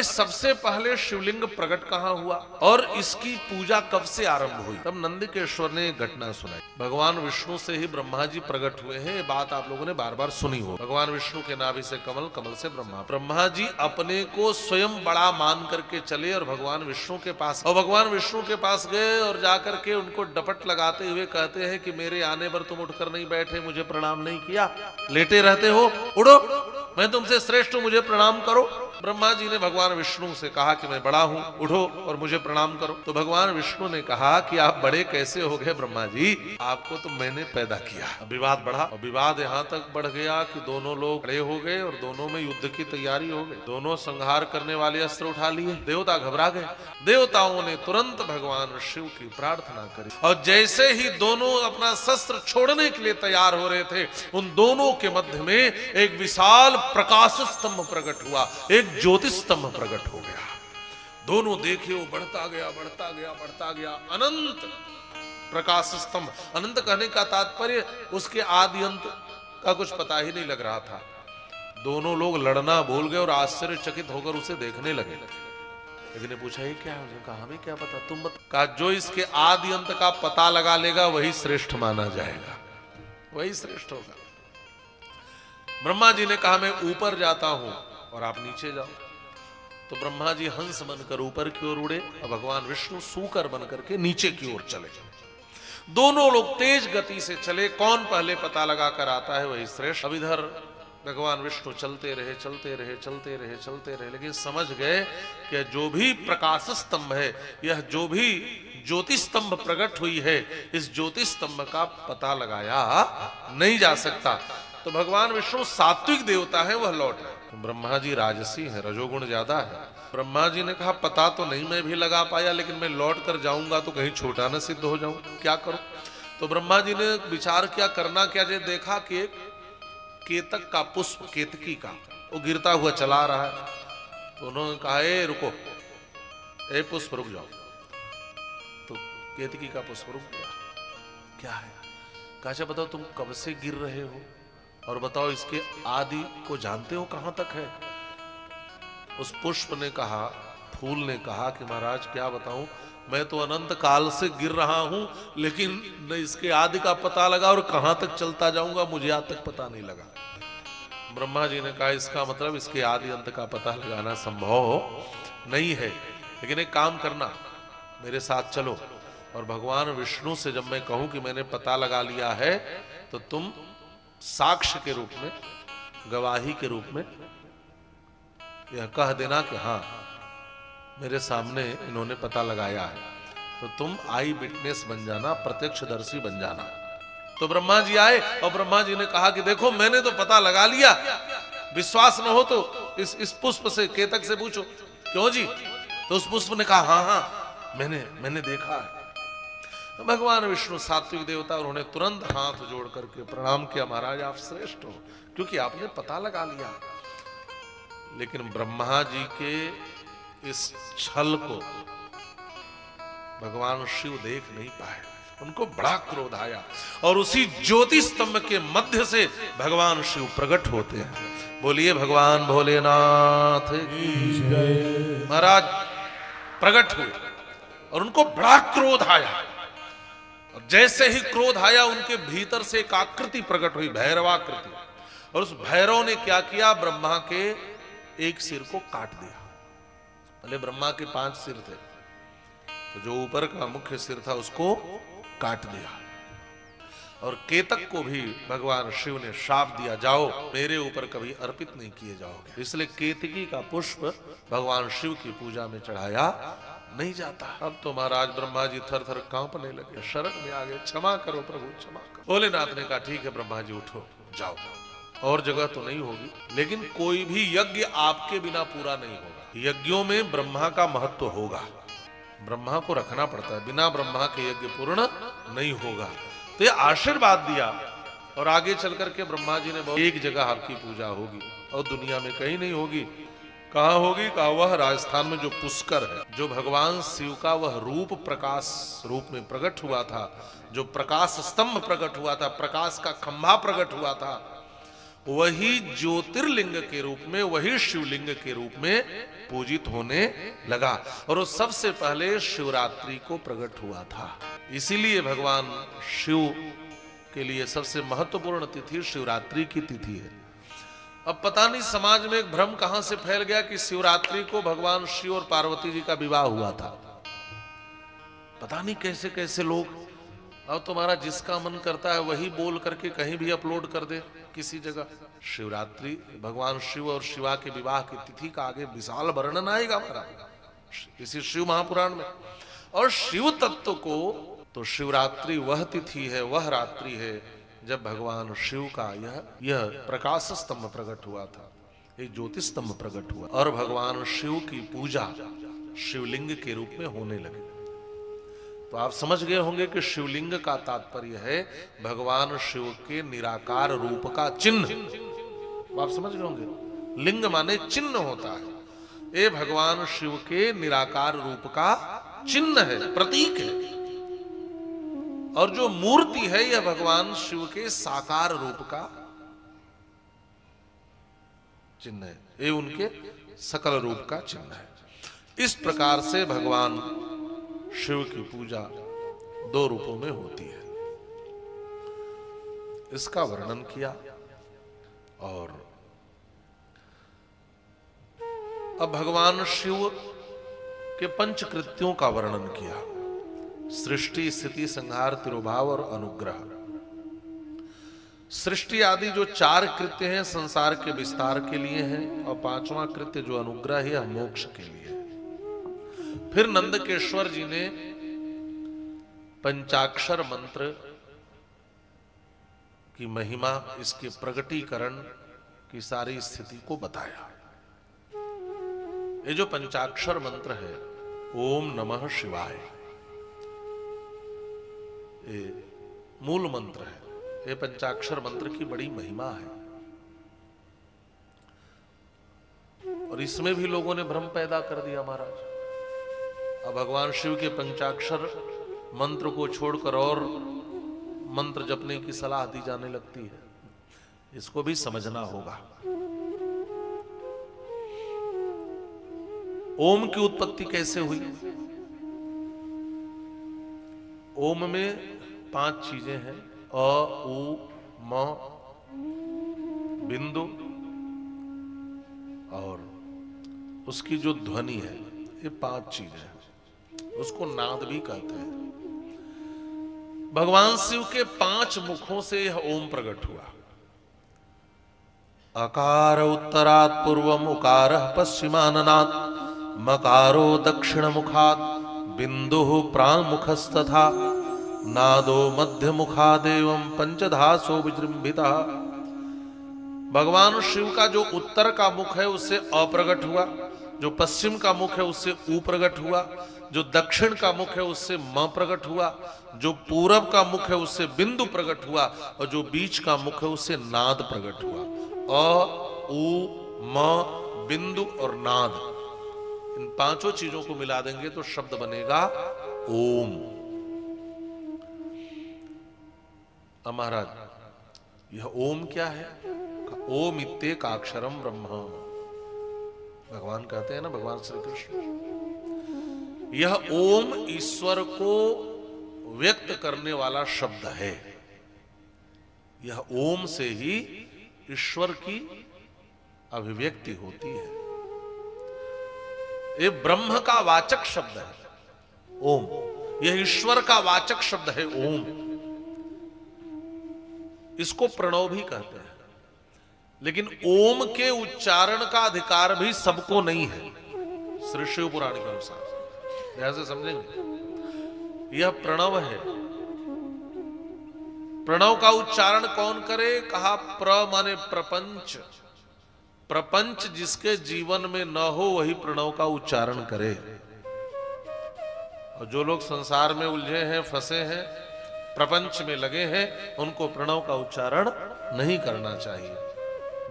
ये सबसे पहले शिवलिंग प्रकट कहाँ हुआ और इसकी पूजा कब से आरंभ हुई? तब नंदिकेश्वर ने एक घटना सुनाई। भगवान विष्णु से ही ब्रह्मा जी प्रकट हुए हैं, ये बात आप लोगों ने बार बार सुनी हो। भगवान विष्णु के नाभि से कमल, कमल से ब्रह्मा। ब्रह्मा जी अपने को स्वयं बड़ा मान करके चले और भगवान विष्णु के पास, और भगवान विष्णु के पास गए और जाकर के उनको डपट लगाते हुए कहते हैं कि मेरे आने पर तुम उठकर नहीं बैठे, मुझे प्रणाम नहीं किया, लेटे रहते हो, उठो, मैं तुमसे श्रेष्ठ हूं, मुझे प्रणाम करो। ब्रह्मा जी ने भगवान विष्णु से कहा कि मैं बड़ा हूं, उठो और मुझे प्रणाम करो। तो भगवान विष्णु ने कहा कि आप बड़े कैसे हो गए ब्रह्मा जी, आपको तो मैंने पैदा किया। विवाद बढ़ा और विवाद यहाँ तक बढ़ गया कि दोनों लोग खड़े हो गए और दोनों में युद्ध की तैयारी हो गई। दोनों संहार करने वाले अस्त्र उठा लिए। देवता घबरा गए। देवताओं ने तुरंत भगवान शिव की प्रार्थना करी और जैसे ही दोनों अपना शस्त्र छोड़ने के लिए तैयार हो रहे थे, उन दोनों के मध्य में एक विशाल प्रकाश स्तंभ प्रकट हुआ, एक ज्योतिष स्तंभ प्रकट हो गया। दोनों देखे वो बढ़ता गया, बढ़ता गया, बढ़ता गया, अनंत प्रकाश स्तंभ। अनंत कहने का तात्पर्य उसके आदि अंत का कुछ पता ही नहीं लग रहा था। दोनों लोग लड़ना भूल गए और आश्चर्यचकित होकर उसे देखने लगे। लेकिन पूछा ये क्या है? उसने कहा हमें क्या पता, तुम बता। कहा जो इसके आदि अंत का पता लगा लेगा वही श्रेष्ठ माना जाएगा, वही श्रेष्ठ होगा। ब्रह्मा जी ने कहा मैं ऊपर जाता हूं और आप नीचे जाओ। तो ब्रह्मा जी हंस बनकर ऊपर की ओर उड़े और भगवान विष्णु सूकर बनकर के नीचे की ओर चले। दोनों लोग तेज गति से चले, कौन पहले पता लगा कर आता है वही श्रेष्ठ। अब इधर भगवान विष्णु चलते रहे, चलते रहे, चलते रहे, चलते रहे, लेकिन समझ गए कि जो भी प्रकाश स्तंभ है, यह जो भी ज्योति स्तंभ प्रकट हुई है, इस ज्योति स्तंभ का पता लगाया नहीं जा सकता। तो भगवान विष्णु सात्विक देवता है, वह लौट है। ब्रह्मा जी राजसी है, रजोगुण ज्यादा है। ब्रह्मा जी ने कहा पता तो नहीं मैं भी लगा पाया, लेकिन मैं लौट कर जाऊंगा तो कहीं छोटा न सिद्ध हो जाऊं, क्या करूं? तो ब्रह्मा जी ने विचार किया करना क्या जाए। देखा कि एक केतक का पुष्प, केतकी का, वो गिरता हुआ चला रहा है। तो उन्होंने कहा ए रुको, ए पुष्प रुक जाओ। तो केतकी का पुष्प रुक गया। क्या है? कहा बताओ तुम कब से गिर रहे हो और बताओ इसके आदि को जानते हो कहां तक है? उस पुष्प ने कहा, फूल ने कहा कि महाराज क्या बताऊं, मैं तो अनंत काल से गिर रहा हूं, लेकिन न इसके आदि का पता लगा और कहां तक चलता जाऊंगा मुझे आज तक पता नहीं लगा। ब्रह्मा जी ने कहा इसका मतलब इसके आदि अंत का पता लगाना संभव नहीं है, लेकिन एक काम करना, मेरे साथ चलो और भगवान विष्णु से जब मैं कहूं कि मैंने पता लगा लिया है तो तुम साक्ष्य के रूप में, गवाही के रूप में यह कह देना कि हाँ मेरे सामने इन्होंने पता लगाया है। तो तुम आई विटनेस बन जाना, प्रत्यक्षदर्शी बन जाना। तो ब्रह्मा जी आए और ब्रह्मा जी ने कहा कि देखो मैंने तो पता लगा लिया, विश्वास न हो तो इस पुष्प से, केतक से पूछो। क्यों जी? तो उस पुष्प ने कहा हाँ हाँ मैंने देखा है। भगवान विष्णु सात्विक देवता, उन्होंने तुरंत हाथ जोड़ करके प्रणाम किया, महाराज आप श्रेष्ठ हो क्योंकि आपने पता लगा लिया। लेकिन ब्रह्मा जी के इस छल को भगवान शिव देख नहीं पाए, उनको बड़ा क्रोध आया और उसी ज्योति स्तंभ के मध्य से भगवान शिव प्रकट होते हैं। बोलिए भगवान भोलेनाथ की जय। महाराज प्रकट हुए और उनको बड़ा क्रोध आया और जैसे ही क्रोध आया उनके भीतर से एक आकृति प्रकट हुई, भैरवाकृति। और उस भैरव ने क्या किया, ब्रह्मा के एक सिर को काट दिया। भले ब्रह्मा के 5 सिर थे, तो जो ऊपर का मुख्य सिर था उसको काट दिया। और केतक को भी भगवान शिव ने शाप दिया, जाओ मेरे ऊपर कभी अर्पित नहीं किए जाओगे। इसलिए केतकी का पुष्प भगवान शिव की पूजा में चढ़ाया नहीं जाता। अब तो महाराज ब्रह्मा जी थर थर कांपने लगे, शरण में आ गए, क्षमा करो प्रभु क्षमा करो। भोलेनाथ ने कहा ठीक है ब्रह्मा जी उठो जाओ, और जगह तो नहीं होगी, लेकिन कोई भी यज्ञ आपके बिना पूरा नहीं होगा। यज्ञों में ब्रह्मा का महत्व होगा, ब्रह्मा को रखना पड़ता है, बिना ब्रह्मा के यज्ञ पूर्ण नहीं होगा। तो ये आशीर्वाद दिया और आगे चल करके ब्रह्मा जी ने एक जगह आपकी पूजा होगी और दुनिया में कहीं नहीं होगी। कहाँ होगी? कहा वह राजस्थान में जो पुष्कर है, जो भगवान शिव का वह रूप प्रकाश रूप में प्रकट हुआ था, जो प्रकाश स्तंभ प्रकट हुआ था, प्रकाश का खंभा प्रकट हुआ था, वही ज्योतिर्लिंग के रूप में, वही शिवलिंग के रूप में पूजित होने लगा। और वो सबसे पहले शिवरात्रि को प्रकट हुआ था। इसीलिए भगवान शिव के लिए सबसे महत्वपूर्ण तिथि शिवरात्रि की तिथि है। अब पता नहीं समाज में एक भ्रम कहां से फैल गया कि शिवरात्रि को भगवान शिव और पार्वती जी का विवाह हुआ था। पता नहीं कैसे कैसे लोग, अब तुम्हारा जिसका मन करता है वही बोल करके कहीं भी अपलोड कर दे किसी जगह। शिवरात्रि भगवान शिव और शिवा के विवाह की तिथि का आगे विशाल वर्णन आएगा हमारा इसी शिव महापुराण में। और शिव तत्व को तो शिवरात्रि वह तिथि है, वह रात्रि है जब भगवान शिव का यह प्रकाश स्तंभ प्रकट हुआ था, एक ज्योति स्तंभ प्रकट हुआ और भगवान शिव की पूजा शिवलिंग के रूप में होने लगी। तो आप समझ गए होंगे कि शिवलिंग का तात्पर्य है भगवान शिव के निराकार रूप का चिन्ह। आप समझ गए होंगे, लिंग माने चिन्ह होता है। ये भगवान शिव के निराकार रूप का चिन्ह है, प्रतीक है। और जो मूर्ति है यह भगवान शिव के साकार रूप का चिन्ह है, ये उनके सकल रूप का चिन्ह है। इस प्रकार से भगवान शिव की पूजा दो रूपों में होती है, इसका वर्णन किया। और अब भगवान शिव के पंच कृत्यों का वर्णन किया, सृष्टि, स्थिति, संहार, तिरोभाव और अनुग्रह। सृष्टि आदि जो चार कृत्य हैं संसार के विस्तार के लिए हैं, और पांचवा कृत्य जो अनुग्रह है मोक्ष के लिए। फिर नंदकेश्वर जी ने पंचाक्षर मंत्र की महिमा, इसके प्रगटीकरण की सारी स्थिति को बताया। ये जो पंचाक्षर मंत्र है, ओम नमः शिवाय, ये मूल मंत्र है। ये पंचाक्षर मंत्र की बड़ी महिमा है और इसमें भी लोगों ने भ्रम पैदा कर दिया महाराज। अब भगवान शिव के पंचाक्षर मंत्र को छोड़कर और मंत्र जपने की सलाह दी जाने लगती है, इसको भी समझना होगा। ओम की उत्पत्ति कैसे हुई? ओम में 5 चीजें हैं, अ, उ, म, बिंदु और उसकी जो ध्वनि है, ये 5 चीजें हैं। उसको नाद भी कहते हैं। भगवान शिव के 5 मुखों से यह ओम प्रकट हुआ। अकार उत्तरात् पूर्वम, उकारः पश्चिमाननात्, मकारो दक्षिण मुखात्, बिंदु प्राणमुखस्तथा, नादो मध्य मुखादेवं पंचधासो विजृंभितः। भगवान शिव का जो उत्तर का मुख है उससे अ प्रकट हुआ, जो पश्चिम का मुख है उससे उ प्रकट हुआ, जो दक्षिण का मुख है उससे म प्रकट हुआ, जो पूरब का मुख है उससे बिंदु प्रकट हुआ, और जो बीच का मुख है उससे नाद प्रकट हुआ। अ, उ, म, बिंदु और नाद, इन 5 चीजों को मिला देंगे तो शब्द बनेगा ओम। अब महाराज यह ओम क्या है? ओम इत्येकाक्षरम ब्रह्म। भगवान कहते हैं ना, भगवान श्री कृष्ण, यह ओम ईश्वर को व्यक्त करने वाला शब्द है। यह ओम से ही ईश्वर की अभिव्यक्ति होती है। ये ब्रह्म का वाचक शब्द है ओम, यह ईश्वर का वाचक शब्द है ओम। इसको प्रणव भी कहते हैं, लेकिन ओम के उच्चारण का अधिकार भी सबको नहीं है श्री शिव पुराण के अनुसार। ध्यान से समझेंगे, यह प्रणव है। प्रणव का उच्चारण कौन करे? कहा प्र माने प्रपंच। प्रपंच जिसके जीवन में न हो वही प्रणव का उच्चारण करे। और जो लोग संसार में उलझे हैं, फंसे हैं, प्रपंच में लगे हैं, उनको प्रणव का उच्चारण नहीं करना चाहिए।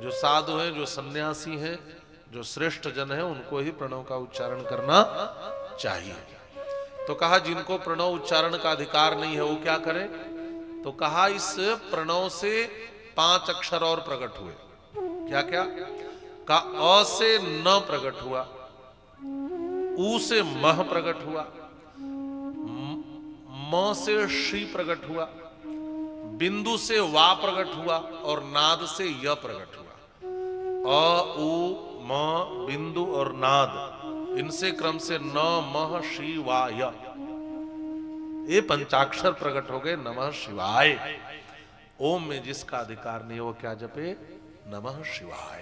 जो साधु हैं, जो सन्यासी हैं, जो श्रेष्ठ जन हैं, उनको ही प्रणव का उच्चारण करना चाहिए। तो कहा जिनको प्रणव उच्चारण का अधिकार नहीं है वो क्या करें? तो कहा इस प्रणव से 5 अक्षर और प्रकट हुए। क्या क्या? का अ से न प्रकट हुआ, ऊ से मह प्रकट हुआ, म से शी प्रकट हुआ, बिंदु से वा प्रकट हुआ और नाद से य प्रकट हुआ। अ उ म बिंदु और नाद, इनसे क्रम से न मह शी वा य, ये पंचाक्षर प्रकट हो गए नमः शिवाय। ओम में जिसका अधिकार नहीं वो क्या जपे? नमः शिवाय।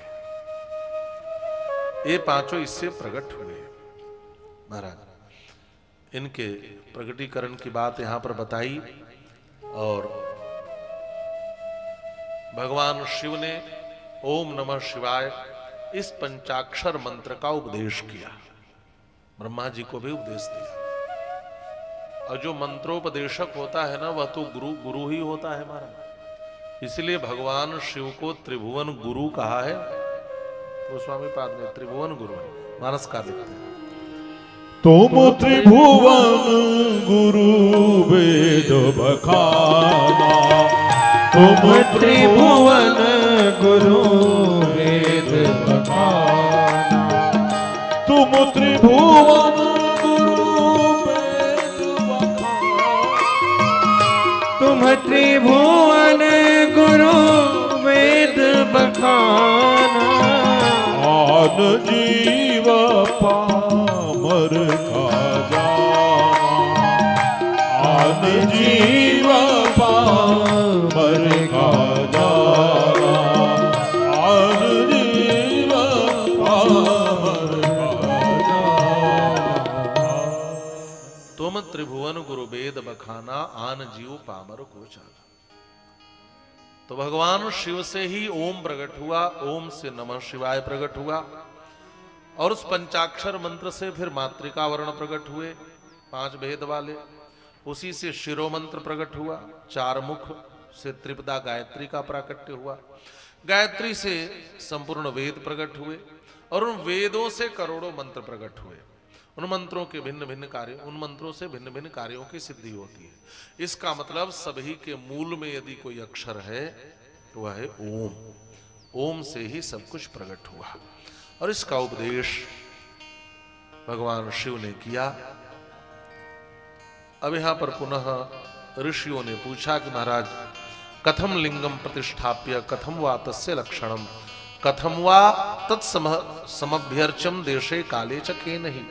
ये पांचों इससे प्रकट हुए। महाराज इनके प्रकटीकरण की बात यहां पर बताई और भगवान शिव ने ओम नमः शिवाय इस पंचाक्षर मंत्र का उपदेश किया, ब्रह्मा जी को भी उपदेश दिया। और जो मंत्रोपदेशक होता है ना, वह तो गुरु ही होता है महाराज। इसलिए भगवान शिव को त्रिभुवन गुरु कहा है। तो स्वामी पाद ने त्रिभुवन गुरु है, मानस का लिखते हैं। तुम त्रिभुवन गुरु वेद बखाना, तुम त्रिभुवन गुरु वेद बखाना, तुम त्रिभुवन गुरु वेद बखाना, तुम त्रिभुवन गुरु वेद बखाना। आन जीव पामर का जाना, आन जीव पामर का जाना, आन जीव पामर का जाना। तुम त्रिभुवन गुरु वेद बखाना, आन जीव पामर को जाना। तो भगवान शिव से ही ओम प्रकट हुआ, ओम से नमः शिवाय प्रकट हुआ और उस पंचाक्षर मंत्र से फिर मातृका वर्ण प्रकट हुए 5 भेद वाले। उसी से शिरो मंत्र प्रकट हुआ, 4 मुख से त्रिपदा गायत्री का प्राकट्य हुआ। गायत्री से संपूर्ण वेद प्रकट हुए और उन वेदों से करोड़ों मंत्र प्रकट हुए। उन मंत्रों के भिन्न भिन्न कार्य, उन मंत्रों से भिन्न भिन्न कार्यों की सिद्धि होती है। इसका मतलब सभी के मूल में यदि कोई अक्षर है तो वह है ओम। ओम से ही सब कुछ प्रकट हुआ और इसका उपदेश भगवान शिव ने किया। अब यहां पर पुनः ऋषियों ने पूछा कि महाराज कथम लिंगम प्रतिष्ठाप्य कथम वा तस्य लक्षणम कथम वा तत्समभ्यर्चम देशे काले च केनहि।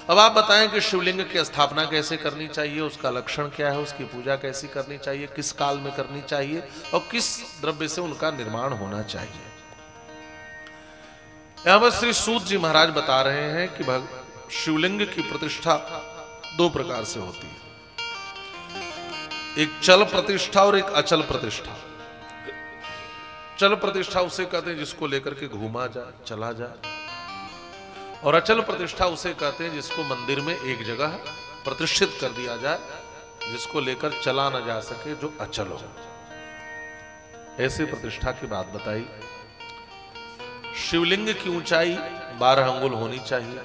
अब आप बताएं कि शिवलिंग की स्थापना कैसे करनी चाहिए, उसका लक्षण क्या है, उसकी पूजा कैसी करनी चाहिए, किस काल में करनी चाहिए और किस द्रव्य से उनका निर्माण होना चाहिए। यहां पर श्री सूत जी महाराज बता रहे हैं कि शिवलिंग की प्रतिष्ठा 2 प्रकार से होती है, एक चल प्रतिष्ठा और एक अचल प्रतिष्ठा। चल प्रतिष्ठा उसे कहते हैं जिसको लेकर के घूमा जाए, चला जाए, और अचल प्रतिष्ठा उसे कहते हैं जिसको मंदिर में एक जगह प्रतिष्ठित कर दिया जाए, जिसको लेकर चला न जा सके, जो अचल हो। ऐसे प्रतिष्ठा की बात बताई। शिवलिंग की ऊंचाई 12 अंगुल होनी चाहिए,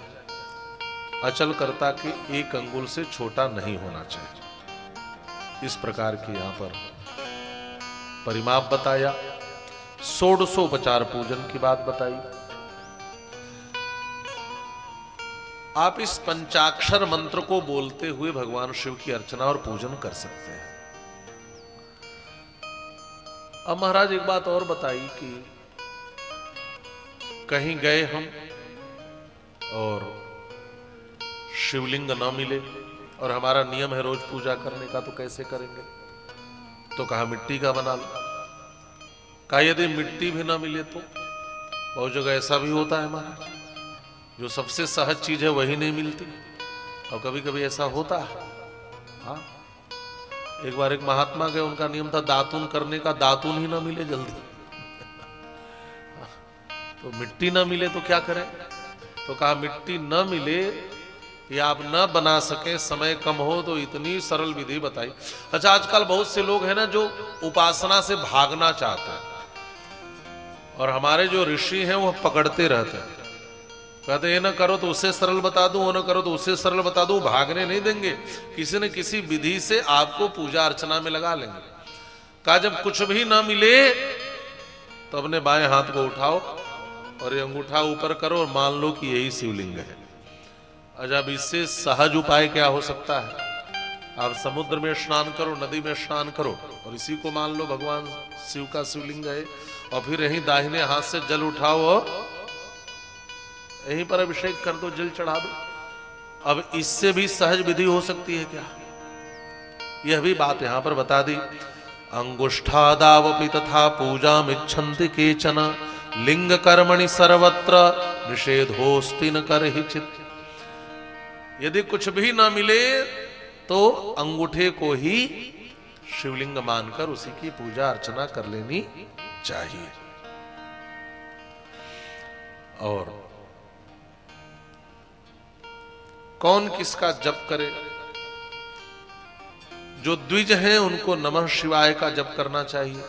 अचल कर्ता के 1 अंगुल से छोटा नहीं होना चाहिए। इस प्रकार की यहां पर परिमाप बताया। 16उपचार पूजन की बात बताई। आप इस पंचाक्षर मंत्र को बोलते हुए भगवान शिव की अर्चना और पूजन कर सकते हैं। अब महाराज एक बात और बताई कि कहीं गए हम और शिवलिंग न मिले और हमारा नियम है रोज पूजा करने का, तो कैसे करेंगे? तो कहा मिट्टी का बना लो। कहा यदि मिट्टी भी ना मिले तो बहुत जगह ऐसा भी होता है महाराज, जो सबसे सहज चीज है वही नहीं मिलती, और कभी कभी ऐसा होता है। हाँ, एक बार एक महात्मा गए, उनका नियम था दातुन करने का, दातुन ही ना मिले जल्दी। तो मिट्टी ना मिले तो क्या करें? तो कहा मिट्टी न मिले या आप न बना सके, समय कम हो, तो इतनी सरल विधि बताई। अच्छा, आजकल बहुत से लोग हैं ना जो उपासना से भागना चाहते हैं, और हमारे जो ऋषि हैं वो पकड़ते रहते हैं, कहते ये ना करो तो उससे सरल बता दूं, वो ना करो तो उससे सरल बता दूं। भागने नहीं देंगे, किसी न किसी विधि से आपको पूजा अर्चना में लगा लेंगे। कहा जब कुछ भी ना मिले तो अपने बाएं हाथ को उठाओ और ये अंगूठा ऊपर करो और मान लो कि यही शिवलिंग है। अब इससे सहज उपाय क्या हो सकता है? आप समुद्र में स्नान करो, नदी में स्नान करो और इसी को मान लो भगवान शिव का शिवलिंग है, और फिर यहीं दाहिने हाथ से जल उठाओ और यहीं पर अभिषेक कर दो, जल चढ़ा दो। अब इससे भी सहज विधि हो सकती है क्या? यह भी बात यहां पर बता दी। अंगुष्ठादावपि तथा पूजामिच्छन्ति केचन लिंग कर्मणि सर्वत्र निषेधोस्ति न करहिचित्। यदि कुछ भी ना मिले तो अंगूठे को ही शिवलिंग मानकर उसी की पूजा अर्चना कर लेनी चाहिए। और कौन किसका जप करे? जो द्विज हैं उनको नमः शिवाय का जप करना चाहिए,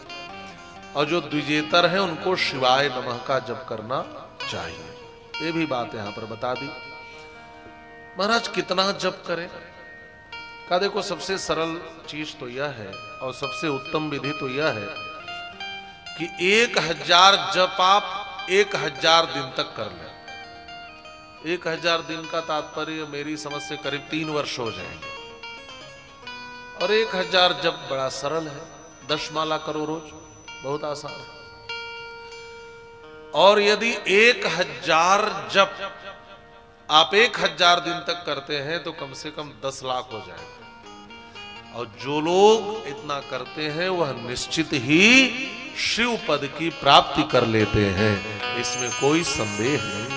और जो द्विजेतर हैं उनको शिवाय नमः का जप करना चाहिए। ये भी बात यहां पर बता दी। महाराज कितना जप करें? का देखो, सबसे सरल चीज तो यह है और सबसे उत्तम विधि तो यह है कि 1000 जप आप 1000 दिन तक कर लें। 1000 दिन का तात्पर्य मेरी समझ से करीब 3 वर्ष हो जाएंगे। और 1000 जप बड़ा सरल है। 10 माला करो रोज, बहुत आसान है। और यदि 1000 जप आप 1000 दिन तक करते हैं तो कम से कम 10 लाख हो जाएगा। और जो लोग इतना करते हैं वह निश्चित ही शिव पद की प्राप्ति कर लेते हैं, इसमें कोई संदेह नहीं।